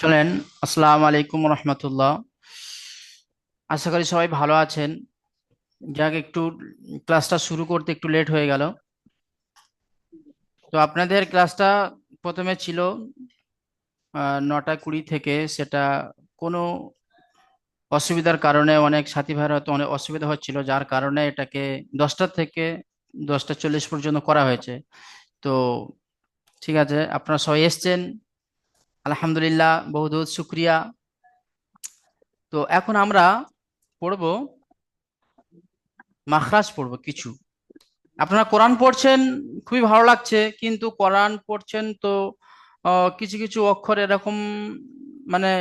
চলেন। আসসালামু আলাইকুম রহমতুল্লাহ। আশা করি সবাই ভালো আছেন। যাক, একটু ক্লাসটা শুরু করতে একটু লেট হয়ে গেল। তো আপনাদের ক্লাসটা প্রথমে ছিল 9টা 20 থেকে। সেটা কোনো অসুবিধার কারণে অনেক সাথী ভাইয়ের হয়তো অনেক অসুবিধা হচ্ছিল, যার কারণে এটাকে 10টা থেকে 10টা 40 পর্যন্ত করা হয়েছে। তো ঠিক আছে, আপনারা সবাই এসছেন, আলহামদুলিল্লাহ, বহুত শুক্রিয়া। তো এখন আমরা পড়বো, মাখরাজ পড়বো কিছু। আপনারা কোরআন পড়ছেন, খুবই ভালো লাগছে, কিন্তু কোরআন পড়ছেন তো কিছু কিছু অক্ষর এরকম মানে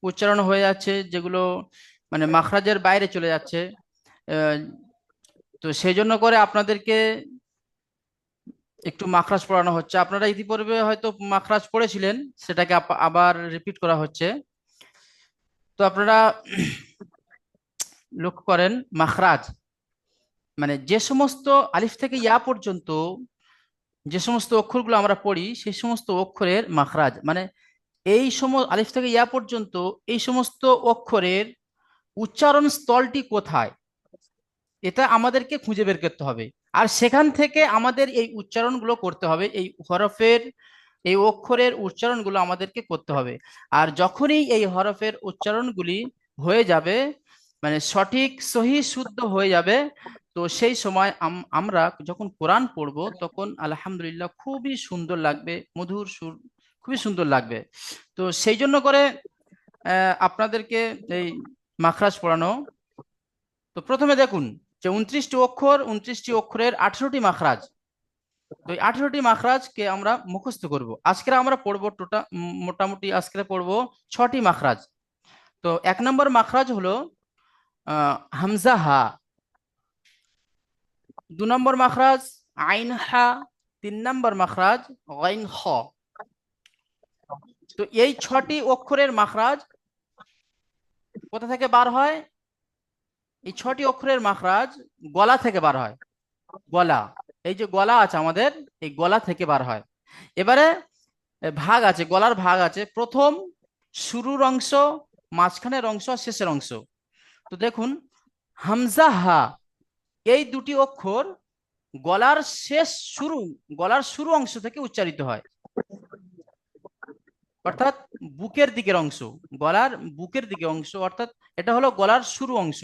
উচ্চারণ হয়ে যাচ্ছে যেগুলো মানে মাখরাজের বাইরে চলে যাচ্ছে। আহ, তো সেই জন্য করে আপনাদেরকে একটু মাখরাজ পড়ানো হচ্ছে। আপনারা ইতিপূর্বে হয়তো মাখরাজ পড়েছিলেন, সেটাকে আবার রিপিট করা হচ্ছে। তো আপনারা লক্ষ্য করেন, মাখরাজ মানে যে সমস্ত আলিফ থেকে ইয়া পর্যন্ত যে সমস্ত অক্ষরগুলো আমরা পড়ি, সেই সমস্ত অক্ষরের মাখরাজ মানে এই সমস্ত আলিফ থেকে ইয়া পর্যন্ত এই সমস্ত অক্ষরের উচ্চারণ স্থলটি কোথায়, এটা আমাদেরকে খুঁজে বের করতে হবে। আর সেখান থেকে আমাদের এই উচ্চারণগুলো করতে হবে, এই হরফের এই অক্ষরের উচ্চারণগুলো আমাদেরকে করতে হবে। আর যখনই এই হরফের উচ্চারণগুলি হয়ে যাবে, মানে সঠিক সহি শুদ্ধ হয়ে যাবে, তো সেই সময় আমরা যখন কোরআন পড়ব তখন আলহামদুলিল্লাহ খুবই সুন্দর লাগবে, মধুর সুর, খুবই সুন্দর লাগবে। তো সেই জন্য করে আপনাদেরকে এই মাখরাজ পড়ানো। তো প্রথমে দেখুন যে 29টি অক্ষর, 29টি অক্ষরের 18টি মাখরাজ। তো এই 18টি মাখরাজকে আমরা মুখস্থ করব। আজকে আমরা পড়বো মোটামুটি আজকে পড়বো 6টি মাখরাজ। তো 1 নম্বর মাখরাজ হলো হামজা হা। 2 নম্বর মাখরাজ আইন হা। 3 নম্বর মাখরাজ গাইন খ। তো এই 6টি অক্ষরের মাখরাজ কোথা থেকে বার হয়? এই 6টি অক্ষরের মাখরাজ গলা থেকে বার হয়। গলা, এই যে গলা আছে আমাদের, এই গলা থেকে বার হয়। এবারে ভাগ আছে, গলার ভাগ আছে, প্রথম শুরুর অংশ, মাঝখানের অংশ আর শেষের অংশ। তো দেখুন, হামজা হা এই দুটি অক্ষর গলার শেষ শুরু, গলার শুরু অংশ থেকে উচ্চারিত হয়, অর্থাৎ বুকের দিকের অংশ, গলার বুকের দিকে অংশ, অর্থাৎ এটা হলো গলার শুরু অংশ।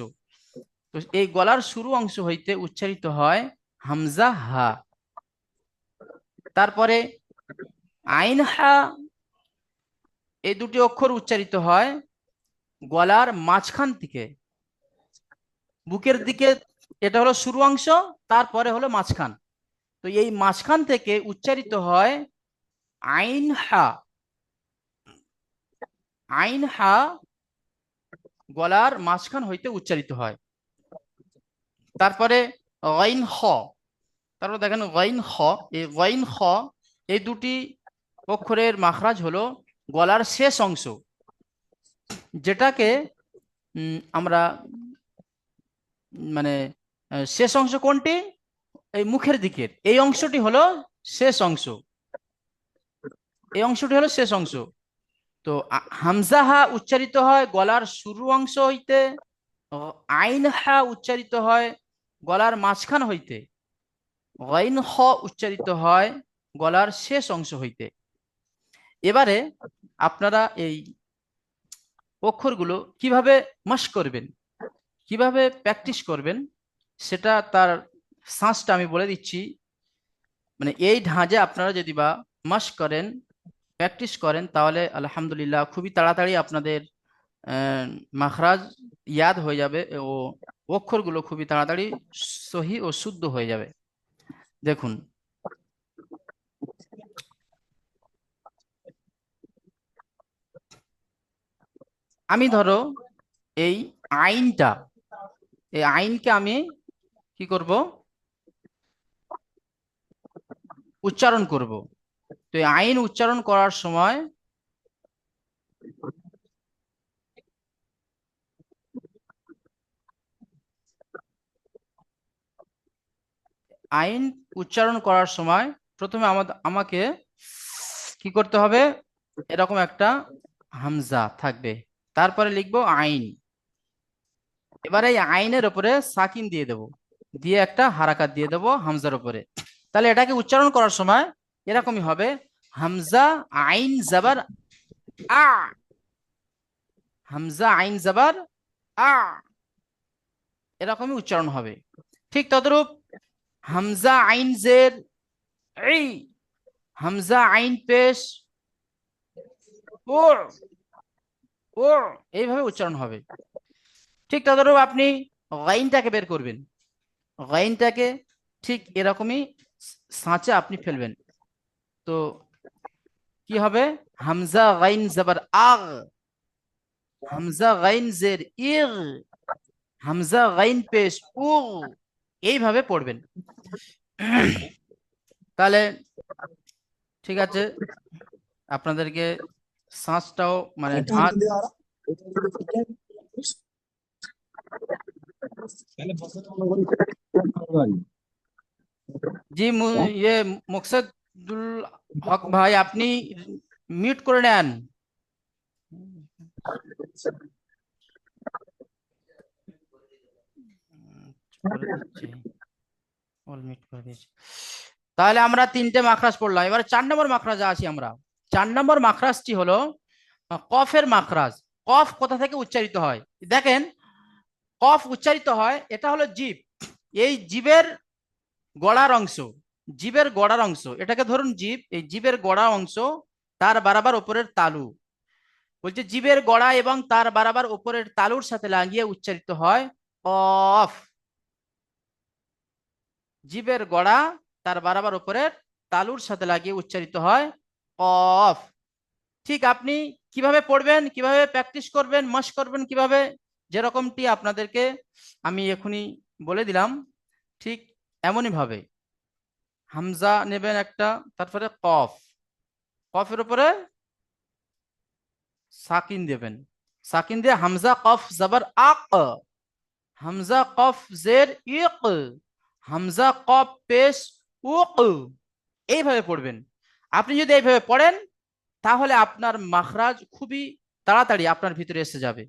তো এই গলার শুরু অংশ হইতে উচ্চারিত হয় হামজা হা। তারপরে আইন হা, এই দুটি অক্ষর উচ্চারিত হয় গলার মাঝখান থেকে, বুকের দিকে, এটা হলো শুরু অংশ, তারপরে হলো মাঝখান। তো এই মাঝখান থেকে উচ্চারিত হয় আইন হা। আইন হা গলার মাঝখান হইতে উচ্চারিত হয়। তারপরে গাইন খ। তারপর দেখেন গাইন খ। এই গাইন খ এই দুটি অক্ষরের মাখরাজ হলো গলার শেষ অংশ, যেটাকে আমরা মানে শেষ অংশ কোনটি? এই মুখের দিকের এই অংশটি হলো শেষ অংশ। এই অংশটি হলো শেষ অংশ। তো হামজা হা উচ্চারিত হয় গলার শুরু অংশ হইতে, আইন হা উচ্চারিত হয় গলার মাঝখান হইতে, গাইন খ উচ্চারিত হয় গলার শেষ অংশ হইতে। এবারে আপনারা এই অক্ষরগুলো কিভাবে মাস করবেন, কিভাবে প্র্যাকটিস করবেন, সেটা তার সাঁচটা আমি বলে দিচ্ছি। মানে এই ঢাঁজে আপনারা যদি বা মাস করেন, প্র্যাকটিস করেন, তাহলে আলহামদুলিল্লাহ খুবই তাড়াতাড়ি আপনাদের আহ, মাখরাজ ইয়াদ হয়ে যাবে ও অক্ষরগুলো খুবই তাড়াতাড়ি সহি ও শুদ্ধ হয়ে যাবে। দেখুন, আমি ধরো এই আইনটা, এই আইনকে আমি কি করব, উচ্চারণ করব। তো এই আইন উচ্চারণ করার সময় আইন উচ্চারণ করার সময় প্রথমে আমাকে কি করতে হবে, এরকম একটা হামজা থাকবে, তারপরে লিখবো আইন। এবারে এই আইনের উপরে সাকিন দিয়ে দেব, দিয়ে একটা হারাকাত দিয়ে দেবো হামজার উপরে। তাহলে এটাকে উচ্চারণ করার সময় এরকমই হবে, হামজা আইন জাবার আ, হামজা আইন জাবার আ, এরকমই উচ্চারণ হবে। ঠিক তদ্রূপ হামজা আইন জের এই, হামজা আইন পেশ ও, ও, এইভাবে উচ্চারণ হবে। ঠিক তদ্রূপ আপনি গাইনটাকে বের করবেন, গাইনটাকে ঠিক এরকমই সাঁচে আপনি ফেলবেন। তো কি হবে, হামজা গাইন জবর আগ, হামজা গাইন জের ইগ, হামজা গাইন পেশ উ, এইভাবে পড়বেন। তাহলে ঠিক আছে, আপনাদেরকে শ্বাসটাও মানে জি ইয়ে মুকসেদুল হক ভাই, আপনি মিউট করে নেন। করে দিচ্ছি, অল মিউট করে দিচ্ছি। তাহলে আমরা তিনটে মাখরাজ পড়লাম, এবার 4 নম্বর মাখরাজে আসি আমরা। 4 নম্বর মাখরাজটি হলো কফের মাখরাজ। কফ কোথা থেকে উচ্চারিত হয়? দেখেন, কফ উচ্চারিত হয়, এটা হলো জিভ, এই জিভের গড়ার অংশ, জিভের গড়ার অংশ, এটাকে ধরুন জিভ, এই জিভের গড়া অংশ, তার বারাবার উপরের তালু, বলছে জিভের গড়া এবং তার বারাবার উপরের তালুর সাথে লাগিয়ে উচ্চারিত হয় কফ। জিভের গড়া তার বারাবার উপরের তালুর সাথে লাগিয়ে উচ্চারিত হয় কফ। ঠিক আপনি কিভাবে পড়বেন, কিভাবে প্র্যাকটিস করবেন, মশ করবেন কিভাবে, যেরকমটি আপনাদেরকে আমি এখনই বলে দিলাম, ঠিক এমনই ভাবে হামজা নেবেন একটা, তারপরে কফ, কফের উপরে সাকিন দেবেন, সাকিন দিয়ে হামজা কফ জবর আক, হামজা কফ জের ইক, হামজা কফ পেশ উক, এইভাবে পড়বেন। আপনি যদি এইভাবে পড়েন তাহলে আপনার মাখরাজ খুবই তাড়াতাড়ি আপনার ভিতরে এসে যাবে,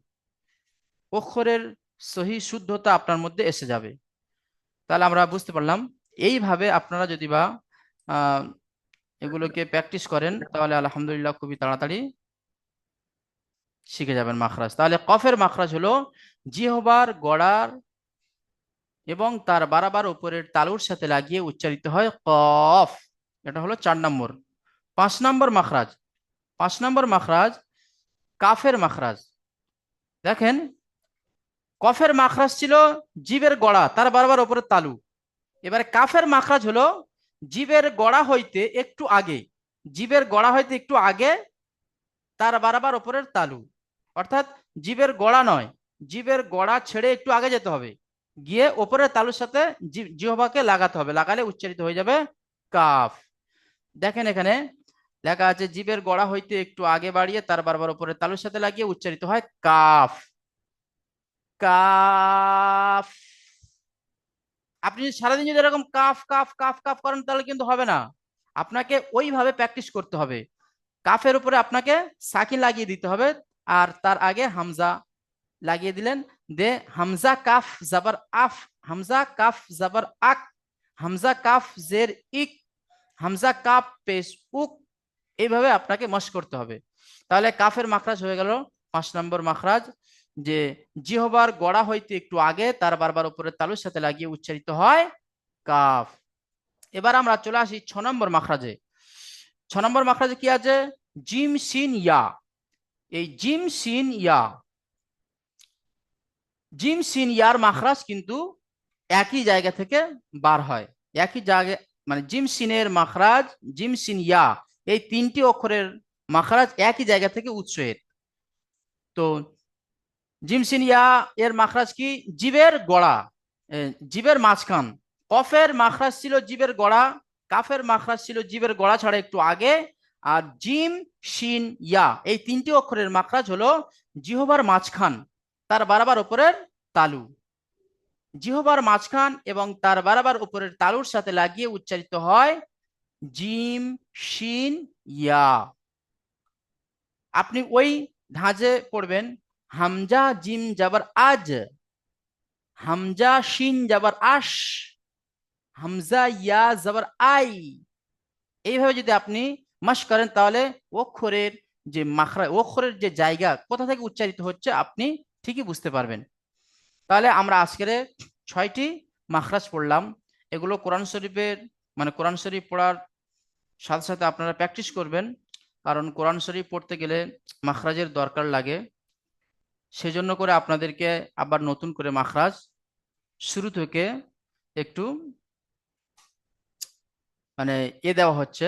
অক্ষরের সহি শুদ্ধতা আপনার মধ্যে এসে যাবে। তাহলে আমরা বুঝতে পারলাম, এইভাবে আপনারা যদি বা এগুলোকে প্র্যাকটিস করেন তাহলে আলহামদুলিল্লাহ খুবই তাড়াতাড়ি শিখে যাবেন মাখরাজ। তাহলে কফের মাখরাজ হলো জিহবার গড়ার এবং তার বারাবার উপরের তালুর সাথে লাগিয়ে উচ্চারিত হয় কফ। এটা হলো 4 নম্বর। 5 নম্বর মাখরাজ, 5 নম্বর মাখরাজ কাফের মাখরাজ। দেখেন, কফের মাখরাজ ছিল জিভের গড়া তার বারবার উপরে তালু, এবারে কাফের মাখরাজ হলো জিভের গড়া হইতে একটু আগে, জিভের গড়া হইতে একটু আগে তার বারবার উপরের তালু, অর্থাৎ জিভের গড়া নয়, জিভের গড়া ছেড়ে একটু আগে যেতে হবে, গিয়ে ওপরের তালুর সাথে জিহ্বাকে লাগাতে হবে, লাগালে উচ্চারিত হয়ে যাবে কাফ। দেখেন এখানে লেখা আছে জিভের গড়া হইতে একটু আগে বাড়িয়ে তার বারবার উপরের তালুর সাথে লাগিয়ে উচ্চারিত হয় কাফ, কাফ। আপনি সারাদিন যদি এরকম কাফ কাফ কাফ কাফ করেন তাহলে কিন্তু হবে না, আপনাকে ওইভাবে প্র্যাকটিস করতে হবে। কাফের উপরে আপনাকে সাকিন লাগিয়ে দিতে হবে, আর তার আগে হামজা লাগিয়ে দিলেন, দে হামজা কাফ জাবার আফ, হামজা কাফ জাবার আক, হামজা কাফ জের ইক, হামজা কাফ পেশ উক, এইভাবে আপনাকে মশ করতে হবে। তাহলে কাফের মাখরাজ হয়ে গেল 5 নম্বর মাখরাজ, যে জিহবার গড়া হইতে একটু আগে তার বারবার উপরের তালুর সাথে লাগিয়ে উচ্চারিত হয় কাফ। এবার আমরা চলে আসি 6 নম্বর মাখরাজে। 6 নম্বর মাখরাজে কি আছে, জিম সিন ইয়া। এই জিম সিন ইয়া, জিম সিন ইয়ার মাখরাজ কিন্তু একই জায়গা থেকে বার হয়, একই জায়গায়, মানে জিম সিনের মাখরাজ, জিম সিন ইয়া, এই 3টি অক্ষরের মাখরাজ একই জায়গা থেকে উৎস এর। তো জিম সিন ইয়া এর মাখরাজ কি, জিবের গড়া, জিবের মাঝখান। কফের মাখরাজ ছিল জিবের গড়া, কাফের মাখরাজ ছিল জিবের গড়া ছাড়া একটু আগে, আর জিম শিন ইয়া এই 3টি অক্ষরের মাখরাজ হলো জিহবার মাঝখান তার বারবার উপরের তালু, জিহবার মাঝখান এবং তার বারবার উপরের তালুর সাথে লাগিয়ে উচ্চারিত হয় জিম শিন ইয়া। আপনি ওই ধাঁজে পড়বেন হামজা জিম জাবার আজ, হামজা শিন জাবার আশ, হামজা ইয়া জাবার আই। এইভাবে যদি আপনি মাস করেন তাহলে অক্ষরের যে মাখরা, অক্ষরের যে জায়গা কোথা থেকে উচ্চারিত হচ্ছে আপনি ঠিকই বুঝতে পারবেন। তাহলে আমরা আজকের 6টি মাখরাজ পড়লাম। এগুলো কোরআন শরীফের মানে কোরআন শরীফ পড়ার সাথে সাথে আপনারা প্র্যাকটিস করবেন, কারণ কোরআন শরীফ পড়তে গেলে মাখরাজের দরকার লাগে। সেজন্য করে আপনাদেরকে আবার নতুন করে মাখরাজ শুরু থেকে একটু মানে দেওয়া হচ্ছে,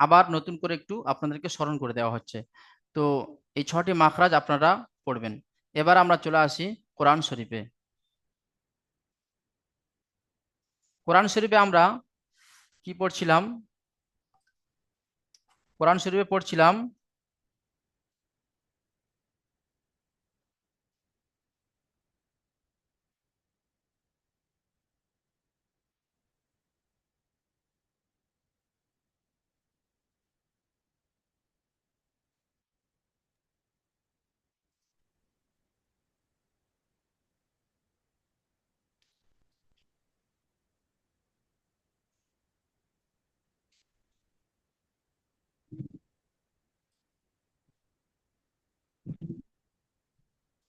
আবার নতুন করে একটু আপনাদেরকে স্মরণ করে দেওয়া হচ্ছে। তো এই 6টি মাখরাজ আপনারা পড়বেন। এবার আমরা চলে আসি কোরআন শরীফে। কোরআন শরীফে আমরা কি পড়ছিলাম? কোরআন শরীফে পড়ছিলাম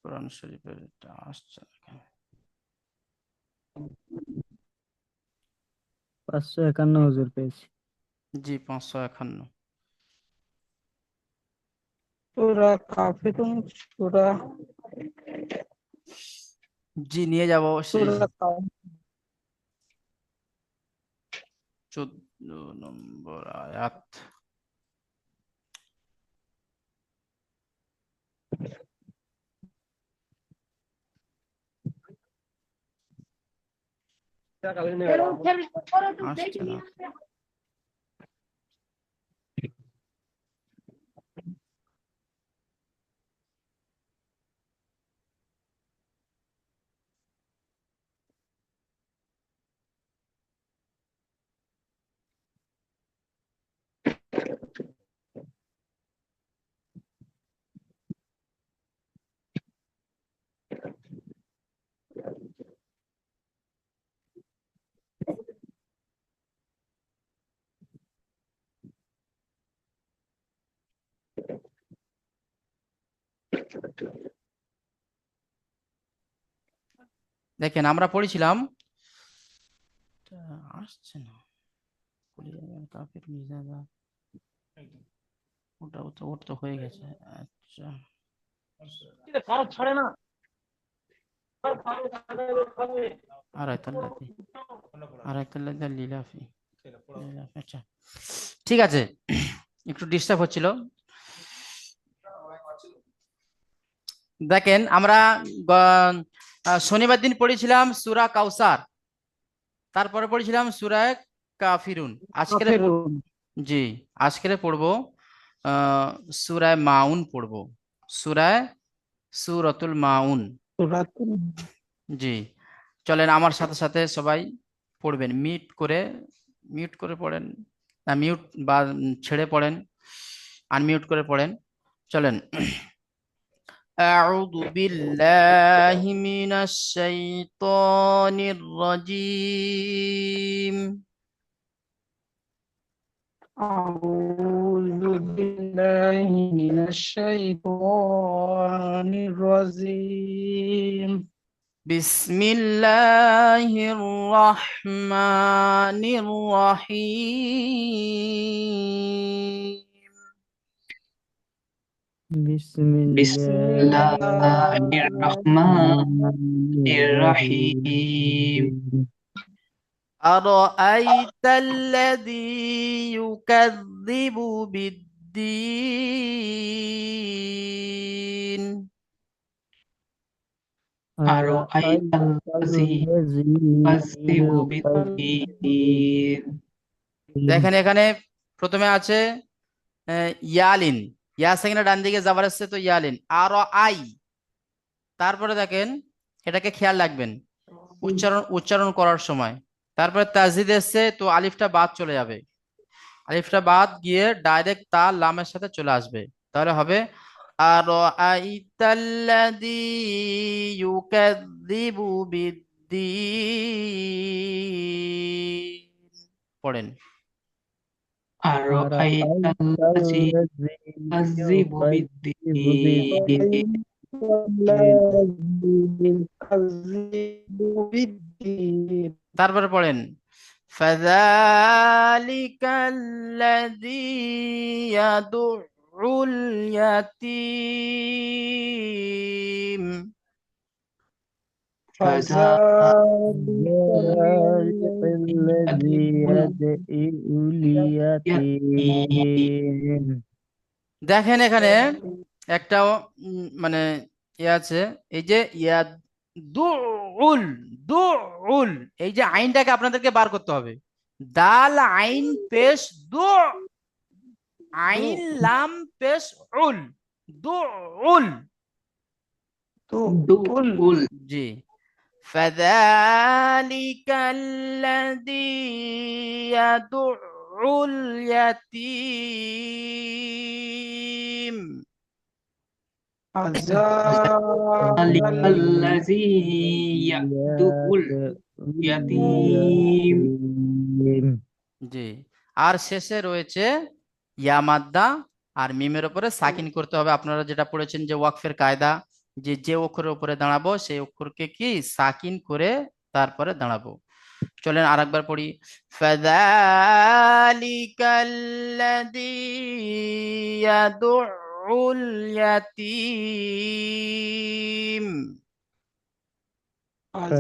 কোরআন শরীফের, এটা আসছে না। 551 হুজুর পেয়েছি। জি 551। সূরা কাফিরুন, সূরা জি নিয়ে যাব সেই সূরা কাফ। 14 নম্বর আয়াত। আসছে না। দেখেন আমরা পড়েছিলাম, এটা আসছে না। কাফির মিজাজা, ওর তো হয়ে গেছে। আচ্ছা আড়াইতাল্লাতি, আড়াইতাল্লাতি লিলাফি, আচ্ছা ঠিক আছে, একটু ডিস্টার্ব হচ্ছিল। দেখেন আমরা শনিবার দিন পড়েছিলাম সূরা কাউসার, তারপরে পড়েছিলাম সূরা কাফিরুন। আজকে কাফিরুন। জি আজকে পড়বো সূরা মাউন পড়বো, সূরা সূরাতুল মাউন। সূরাতুল জি চলেন আমার সাথে সাথে সবাই পড়বেন, মিউট করে পড়েন, না মিউট বা ছেড়ে পড়েন, আনমিউট করে পড়েন। চলেন। أعوذ بالله من الشيطان الرجيم আউযু বিল্লাহি মিনাশ শাইতানির রাজীম। بسم الله الرحمن الرحيم বিসমিল্লাহির أرأيت الذي يكذب بالدين أرأيت الذي يكذب بالدين দেখেন এখানে প্রথমে আছে ইয়ালিন, ইয়া সেকেন্ডে ডান দিকে যাবার আসছে তো ইয়ালিন আর আই। তারপরে দেখেন এটাকে খেয়াল রাখবেন উচ্চারণ করার সময়, তারপরে তাজদিদ এসছে তো আলিফটা বাদ চলে যাবে। আলিফটা বাদ গিয়ে ডাইরেক্ট তা লামের সাথে চলে আসবে, তাহলে হবে আর আইতাল্লাযী ইউকাযযিবু বিদ্দীন। পড়েন। أرأيت الذي يكذب بالدين الذي يكذب بالدين তারপরে পড়েন ফাযালিকাল্লাযী ইয়াদুউল ইয়াতীম। فذلك الذي يدعو اليتيم দেখেন এখানে একটা মানে ইয়ে আছে, এই যে দুউল দুউল, এই যে আইনটাকে আপনাদেরকে বার করতে হবে। দাল আইন পেশ দু, আইন লাম পেশ উল, দুউল। دول জি, فذلك الذي يدعو اليتيم। ذلك الذي يدعو اليتيم জি, আর শেষে রয়েছে ইয়া মাদ্দা, আর মিমের উপরে সাকিন করতে হবে। আপনারা যেটা পড়েছেন যে ওয়াকফের কায়দা, যে যে অক্ষরের উপরে দাঁড়াবো সেই অক্ষরকে কি সাকিন করে তারপরে দাঁড়াবো। চলেন আরেকবার পড়ি। ফাযালিকাল্লাযী ইয়াদুউল ইয়াতীম।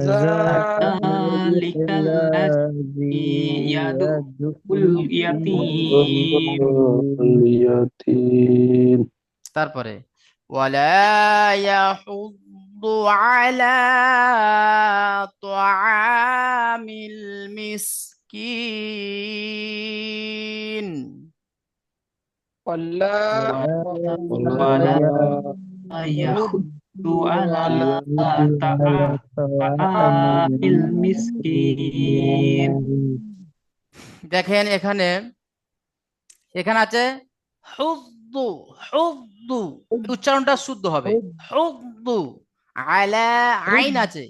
ذلك الذي يدعو اليتيم তারপরে ওয়ালা ইয়াহুদ্দু আলা তুআমিল মিসকিন। ولا ولا يحض على طعام المسكين দেখেন এখানে এখানে আছে হুদ্দু, হুদ্দু, উচ্চারণটা শুদ্ধ হবে হুদ্দু। আলা আইন আছে,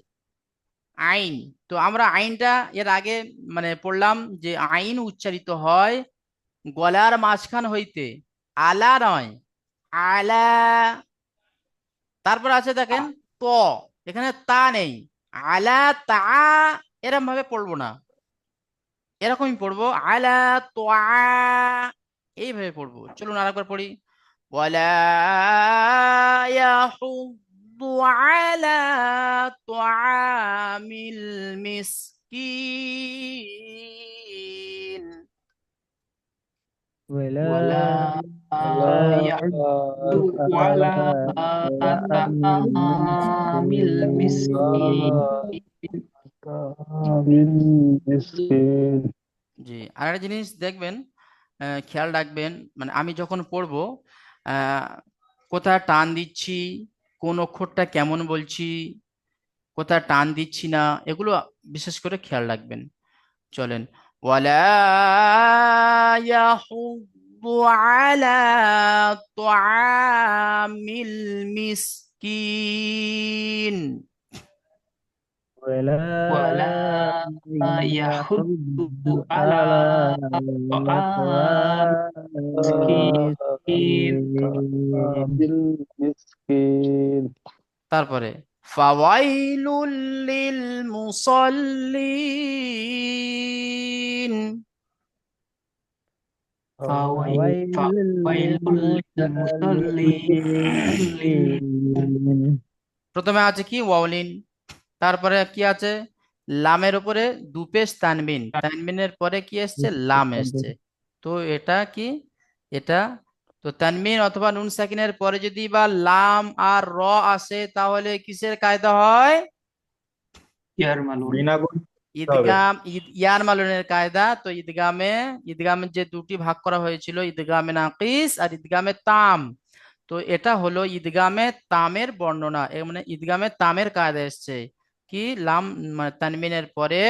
আইন। তো আমরা আইনটা এর আগে মানে পড়লাম যে আইন উচ্চারিত হয় গলার মাঝখান হইতে, আলা নয়, আলা। তারপর আছে দেখেন ত, এখানে তা নেই, আলা তা এরকম ভাবে পড়বো না, এরকমই পড়বো আলা তোয়া, এইভাবে পড়বো। চলুন আরেকবার পড়ি। ওয়ালা ইয়াহুদ্দু আলা তুআমিল মিসকিন। ولا يحض على طعام المسكين জি, আরেকটা জিনিস দেখবেন, খেয়াল রাখবেন, মানে আমি যখন পড়বো কোথায় টান দিচ্ছি, কোন অক্ষরটা কেমন বলছি, কোথায় টান দিচ্ছি না, এগুলো বিশেষ করে খেয়াল রাখবেন। চলেন ওয়ালা ইয়াহুদ্দু আলা তুআমিল মিসকিন। ولا يحض على طعام المسكين তারপরে ফাওয়াইলুল লিল মুসাল্লিন। فويل للمصلين প্রথমে আছে কি ওয়াউলিন, তারপরে কি আছে লামের উপরে দুপেশ তানবিন, তানবিনের পরে কি এসছে লাম এসছে। তো এটা কি, এটা তো তানবিন অথবা নুন সাকিনের পরে যদি বা লাম আর র আসে তাহলে কিসের কায়দা হয়? يرملون ঈদগাম, ইয়ার মালুনের কায়দা। তো ঈদগামের যে দুটি ভাগ করা হয়েছিল, ঈদগামে নাকিস আর ঈদগামে তাম, তো এটা হলো ঈদগামে তামের বর্ণনা। মানে ঈদগামে তামের কায়দা এসছে কি লাম, মানে তানবিনের পরে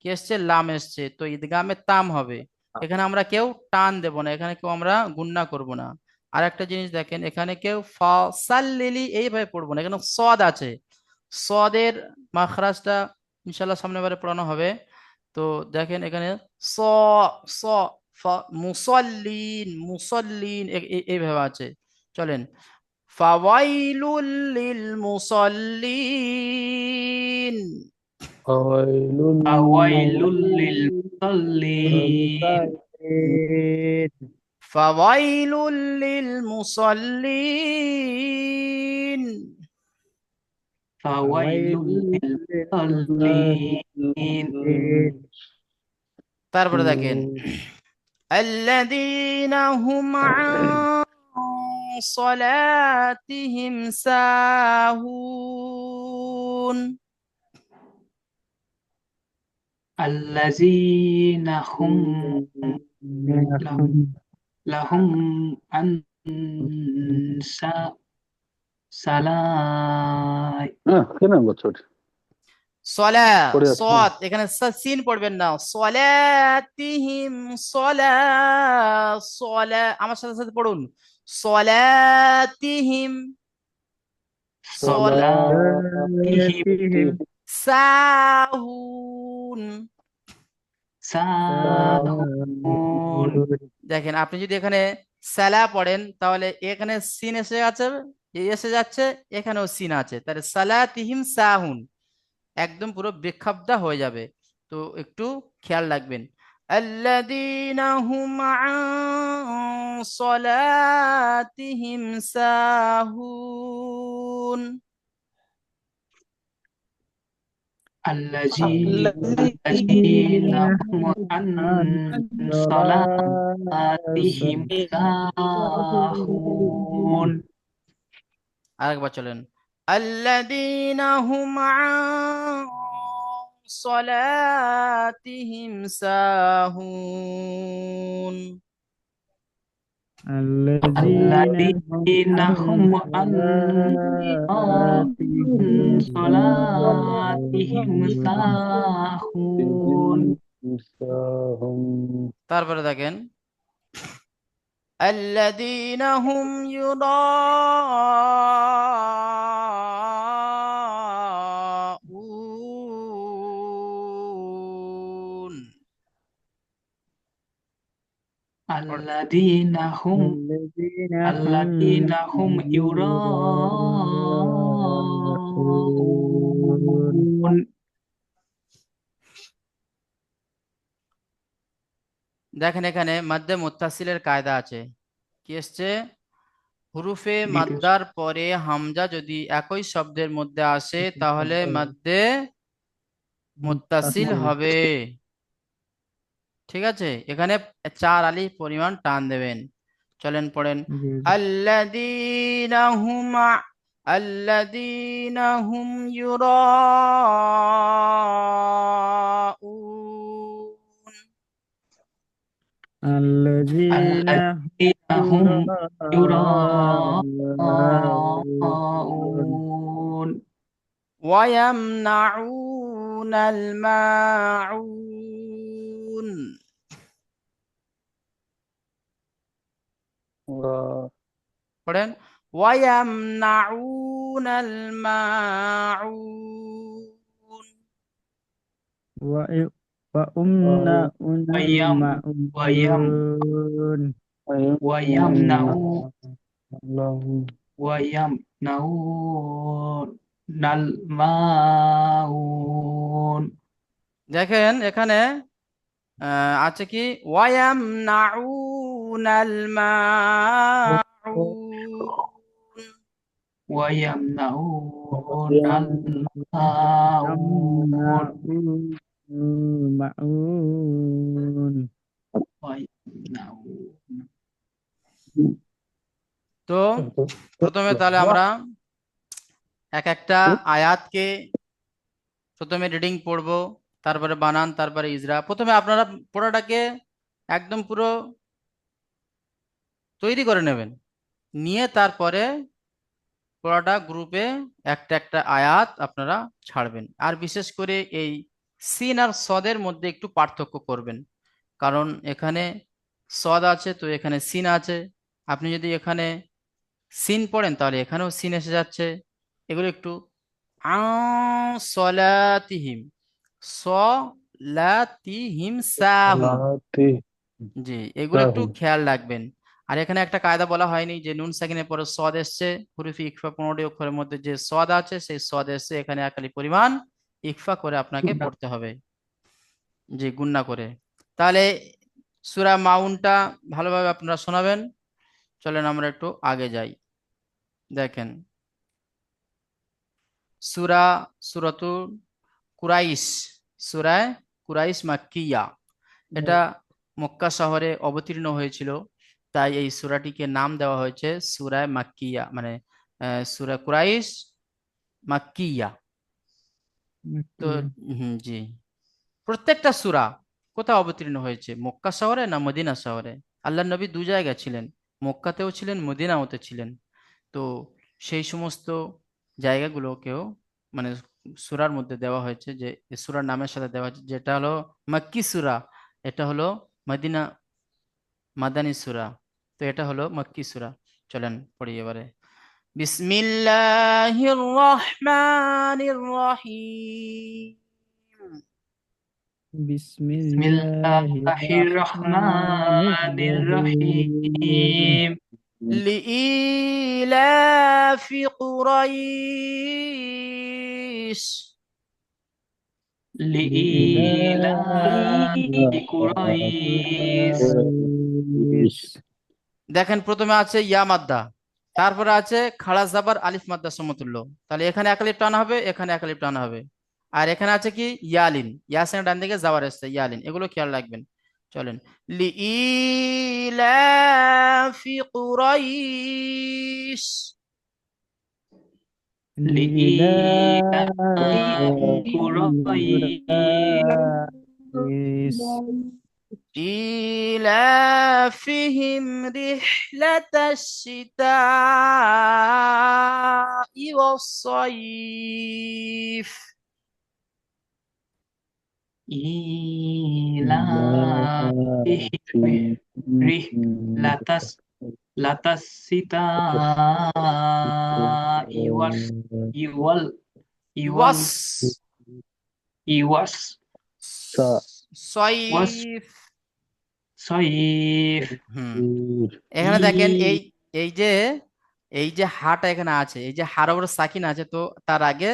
কি এসছে লাম এসছে, তো ঈদগামে তাম হবে। এখানে আমরা কেউ টান দেব না, এখানে কেউ আমরা গুণনা করব না। আর একটা জিনিস দেখেন, এখানে কেউ ফাসাল্লিলি এইভাবে পড়বো না, এখানে সদ আছে। সদের মাখরাজটা ইনশাল্লাহ সামনে বারে পড়ানো হবে। তো দেখেন এখানে স স মুসল্লিন মুসল্লিন এইভাবে আছে। চলেন, ফাওয়াইলুল লিল মুসল্লিন, فويل للمصلين ফাওয়াইলুল লিল মুসল্লিন। فويل للمصلين তারপরে দেখেন الذين هم عن صلاتهم ساهون، الذين هم لهم عن সালাই কেন বছর সলা পড়ে আছে সৎ, এখানে সিন পড়বেন না, সলাতিহিম সলা সলা, আমার সাথে সাথে পড়ুন, সলাতিহিম সলা সলাতিহিম সাহুন। সাহুন দেখেন আপনি যদি এখানে সালা পড়েন তাহলে এখানে সিন এসে আছে, এসে যাচ্ছে, এখানেও সিন আছে, তাহলে সালাতিহিম সাহুন একদম পুরো বেখাপ্পা হয়ে যাবে। তো একটু খেয়াল রাখবেন। আল্লাযীনা হুম আন সলাতিহিম সাহুন। الذين هم عن صلاتهم ساهون আরেকবার চলেন, আল্লাযীনা হুম আন সলাতিহিম সাহুন। الذين هم عن صلاتهم ساهون তারপরে দেখেন الذين هم يراءون، الذين هم يراءون দেখেন এখানে মাদ্দে মুত্তাসিলের কায়দা আছে, কি এসছে, হুরুফে মাদ্দার পরে হামজা যদি একই শব্দের মধ্যে আসে তাহলে মাদ্দে মুত্তাসিল হবে। ঠিক আছে, এখানে 4 আলিফ পরিমাণ টান দেবেন। চলেন পড়েন, আল্লাযীনা হুম الذين هم يراءون، الذين هم يراءون ويمنعون الماعون। পড়েন ويمنعون الماعون، ويمنعون الماعون দেখেন এখানে আছে কি ويمنعون الماعون، ويمنعون الماعون তো প্রথমে তাহলে আমরা এক একটা আয়াতকে প্রথমে রিডিং পড়বো, তারপরে বানান, তারপরে ইজরা। প্রথমে আপনারা পড়াটাকে একদম পুরো তৈরি করে নেবেন, নিয়ে তারপরে পড়াটা গ্রুপে একটা একটা আয়াত আপনারা ছাড়বেন। আর বিশেষ করে এই সিন আর সদের মধ্যে একটু পার্থক্য করবেন, কারণ এখানে সদ আছে, তো এখানে সিন আছে। আপনি যদি এখানে সিন পড়েন তাহলে এখানেও সিন এসে যাচ্ছে। এগুলো একটু সলাতিহিম, সলাতিহিম সাহুম। সালাতে জি, এগুলো একটু সাহুম। খেয়াল রাখবেন। আর এখানে একটা কায়দা বলা হয়নি যে নুন সাকিনের পরে সদ এসছে, হুরুফি ইকফা 15টি অক্ষরের মধ্যে যে সদ আছে সেই সদ এসছে, এখানে একালি পরিমাণ ইকফা করে আপনাকে গুণা। পড়তে হবে। জি, গুণনা করে। তাহলে সূরা মাউনটা ভালোভাবে আপনারা শোনাবেন। চলেন আমরা একটু আগে যাই। দেখেন, সূরা সূরাতুল কুরাইশ, সূরায়ে কুরাইশ মাক্কিয়া, এটা মক্কা শহরে অবতীর্ণ হয়েছিল। তাই এই সূরাটিকে নাম দেওয়া হয়েছে সূরায়ে মাক্কিয়া, মানে সূরা কুরাইশ মাক্কিয়া। তো জি, প্রত্যেকটা সূরা কোথায় অবতীর্ণ হয়েছে, মক্কা শহরে না মদিনা শহরে? আল্লাহ নবী দু জায়গায় ছিলেন, মক্কাতেও ছিলেন, মদিনাতেও ছিলেন। তো সেই সমস্ত জায়গাগুলোকেও মানে সূরার মধ্যে দেওয়া হয়েছে, যে এই সূরার নামের সাথে দেওয়া হয়েছে, যেটা হলো মাক্কি সূরা, এটা হলো মদিনা মাদানী সূরা, তো এটা হলো মাক্কি সূরা। চলেন পড়ি এবারে। বিসমিল্লাহির রহমানির রহিম। বিসমিল্লাহির বিসমিল্লাহির রহমানির রহমানির রহিম। রহিম। لإيلاف قريش. লিইলাফি কুরাইশ। কুরাইশ। দেখেন প্রথমে আছে ইয়া মাদ্দা, তারপরে আছে খাড়া জাবার আলিফ মাদ্দা সমতুল্য। তাহলে এখানে এক আলিফ টানা হবে, এখানে এক আলিফ টানা হবে। আর এখানে আছে কি ইয়ালিন, ইয়াসিনের ডান দিকে জাবার আসছে ইয়ালিন, এগুলো খেয়াল রাখবেন। চলেন, লিইলাফি কুরাইশ। লিইলাফি কুরাইশ। إيلافهم رحلة الشتاء والصيف. ইলাফিহিম রিহলাতাস লাতাসিতা ইওয়াস ইওয়াল ইওয়াল يوص ইওয়াস ওয়াস صيف. সয়িফ। হুম, এখানে দেখেন এই যে হাটা এখানে আছে, এই যে হার ওপর সাকিন আছে, তো তার আগে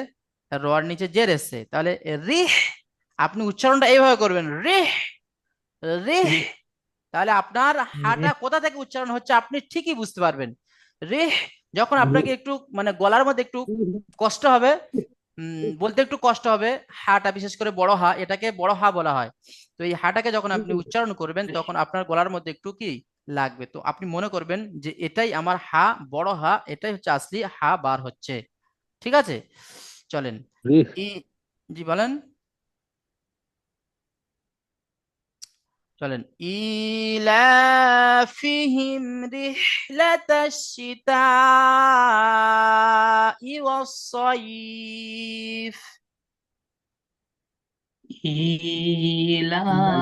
রর নিচে জের এসছে, তাহলে রিহ, আপনি উচ্চারণটা এইভাবে করবেন, রিহ রিহ। রিহ তাহলে আপনার হাটা কোথা থেকে উচ্চারণ হচ্ছে আপনি ঠিকই বুঝতে পারবেন। রেহ, যখন আপনাকে একটু মানে গলার মধ্যে একটু কষ্ট হবে, বলতে একটু কষ্ট হবে, হাটা বিশেষ করে বড় হা, এটাকে বড় হা বলা হয়। তো এই হাটাকে যখন আপনি উচ্চারণ করবেন তখন আপনার গলার মধ্যে একটু কি লাগবে, তো আপনি মনে করবেন যে এটাই আমার হা, বড় হা, এটাই হচ্ছে আসলি হা বার হচ্ছে। ঠিক আছে, চলেন। রিহ। ই, জি বলেন। চলেন, ইলাফিহিম রিহলাতাশ শিতাই ওয়াস-সাইফ।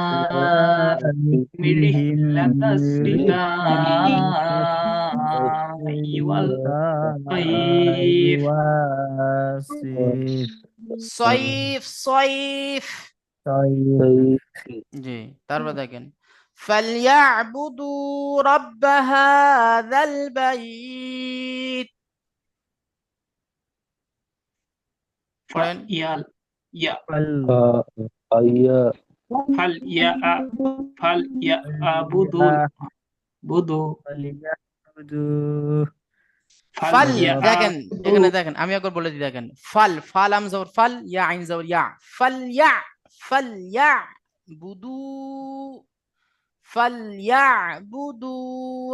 ইলাফিহিম রিহলাতাস সিতাই ওয়াল সয়িফ। ওয়াসিফ। সয়িফ সয়িফ। তাইফ। জি, তারপর দেখেন, ফালইয়াবুদু রাব্ব হাযাল বাইত। পড়েন। ইয়াল ইয়া ফাল আইয়া ফাল ইয়া ফাল ইয়া আবুদুল বুদু ফালিয়াবুদু ফাল ফাল, ইয়া দেখেন আবুদু এখানে দেখেন, আমি একবার বলে দিই, দেখেন ফাল, ফাল আম জবর ফাল, ইয়া আইন জবর ইয়া, ফাল ইয়া, ফাল ইয়া বুদু, ফাল ইয়া বুদু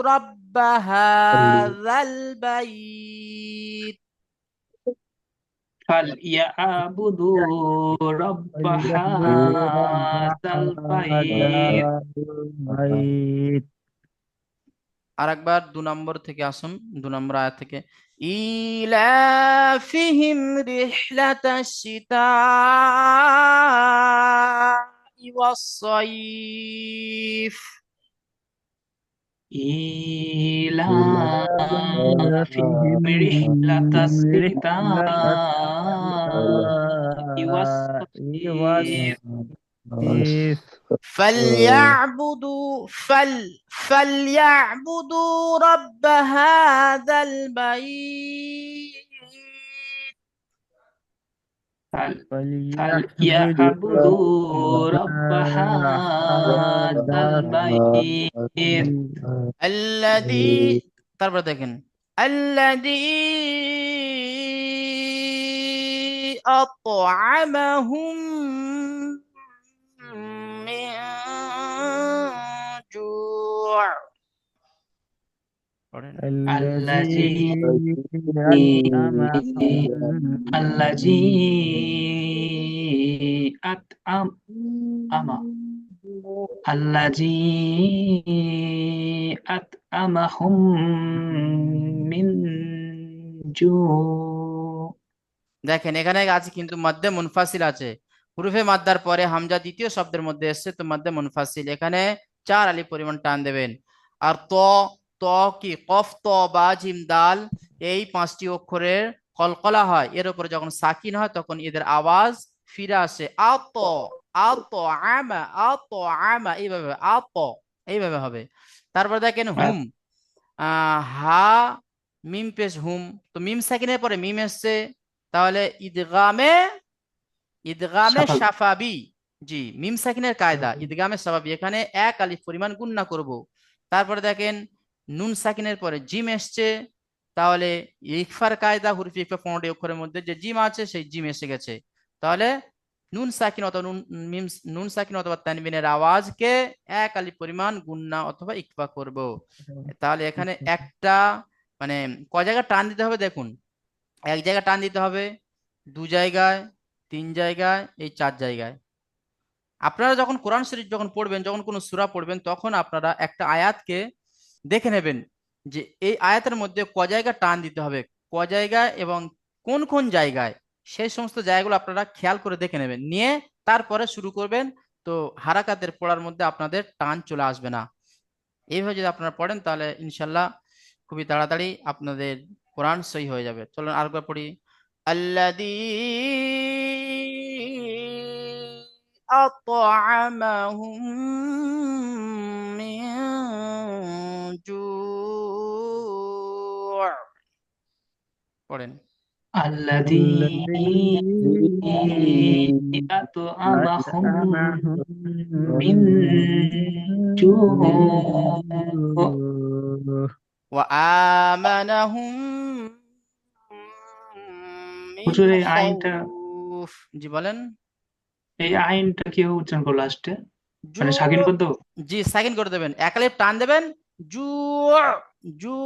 রাব্ব হাযাল বাইত। ফাল ইয়া আবুদু রব্ব হাযাল বাইত। বাইত। আর একবার 2 নম্বর থেকে আসুন, 2 নম্বর আয়াত থেকে, ইলাফিহিম রিহলাতাশ শিতাই والصيف إيلافهم رحلة الشتاء والصيف والصيف فليعبدوا رب هذا البيت فليعبدوا رب هذا البيت الذي তারপর দেখেন الذي أطعمهم من جوع পড়েন। الذي الذي أطعم الذي أطعمهم من جوع দেখেন এখানে আছে কিন্তু মধ্যে মুনফাসিল আছে, হুরুফে মাদ্দার পরে হামজা দ্বিতীয় শব্দের মধ্যে এসছে, তো মধ্যে মুনফাসিল, এখানে 4 আলিফ পরিমাণ টান দেবেন। আর ত কি কফ ত বা জিম দাল এই 5টি অক্ষরের কলকলা হয়, এর উপরে যখন সাকিন হয় তখন এদের আওয়াজ ফিরে আসে আত আমা এইভাবে হবে। তারপর দেখেন হুম, হা মিম পেশ হুম, তো মিম সাকিনের পরে মিম এসছে, তাহলে ইদগামে সাফাবি। সাফাবি, জি মিম সাকিনের কায়দা ইদগামে সাফাবি, এখানে 1 আলিফ পরিমাণ গুণনা করব। তারপরে দেখেন নুন সাকিনের পরে জিম এসছে, তাহলে ইকফার কায়দা, হুরফে ইকফা 15টি অক্ষরের মধ্যে যে জিম আছে সেই জিম এসে গেছে, তাহলে নুন সাকিন অথবা নুন সাকিন অথবা তানবিনের আওয়াজকে 1 আলিফ পরিমাণ গুণনা অথবা ইকফা করব। তাহলে এখানে একটা মানে কয় জায়গায় টান দিতে হবে দেখুন, 1 জায়গায় টান দিতে হবে, 2 জায়গায়, 3 জায়গায়, এই 4 জায়গায়। আপনারা যখন কোরআন শরীফ যখন পড়বেন, যখন কোনো সূরা পড়বেন, তখন আপনারা একটা আয়াতকে দেখে নেবেন যে এই আয়াতের মধ্যে ক জায়গায় টান দিতে হবে, ক জায়গায় এবং কোন কোন জায়গায়, সেই সমস্ত জায়গাগুলো আপনারা খেয়াল করে দেখে নেবেন, নিয়ে তারপরে শুরু করবেন, তো হারাকাতের পড়ার মধ্যে আপনাদের টান চলে আসবে না। এইভাবে যদি আপনারা পড়েন তাহলে ইনশাল্লাহ খুবই তাড়াতাড়ি আপনাদের কোরআন সহি হয়ে যাবে। চলুন আরেকবার পড়ি। আল্লাযী আত'আমাহুম মিন জু', পড়েন। الذي أطعمهم من جوع ওয়া আমানাহুম মিন হুজুর এই আইনটা খাউফ, জি বলেন। কিভাবে উচ্চারণ করলো লাস্টে, জু, মানে সাকিন করতে হবে? জি সাকিন করে দেবেন, 1 আলিফ টান দেবেন, জু জু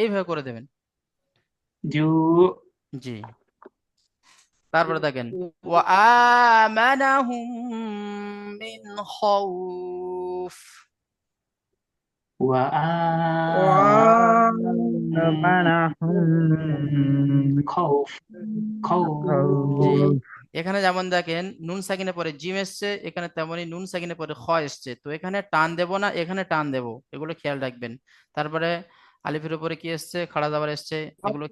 এইভাবে করে দেবেন, জু জি। তারপরে দেখেন ওয়া আমানাহুম মিন খাউফ, খৌফ জি। খৌফ এখানে যেমন দেখেন নুন সাকিনের পরে জিম এসছে, এখানে তেমনি নুন সাকিনের পরে খ এসছে, তো এখানে টান দেব না, এখানে টান দেব, এগুলো খেয়াল রাখবেন। তারপরে আলিফের উপরে কি এসছে, খাড়া দাবার এসছে, এগুলো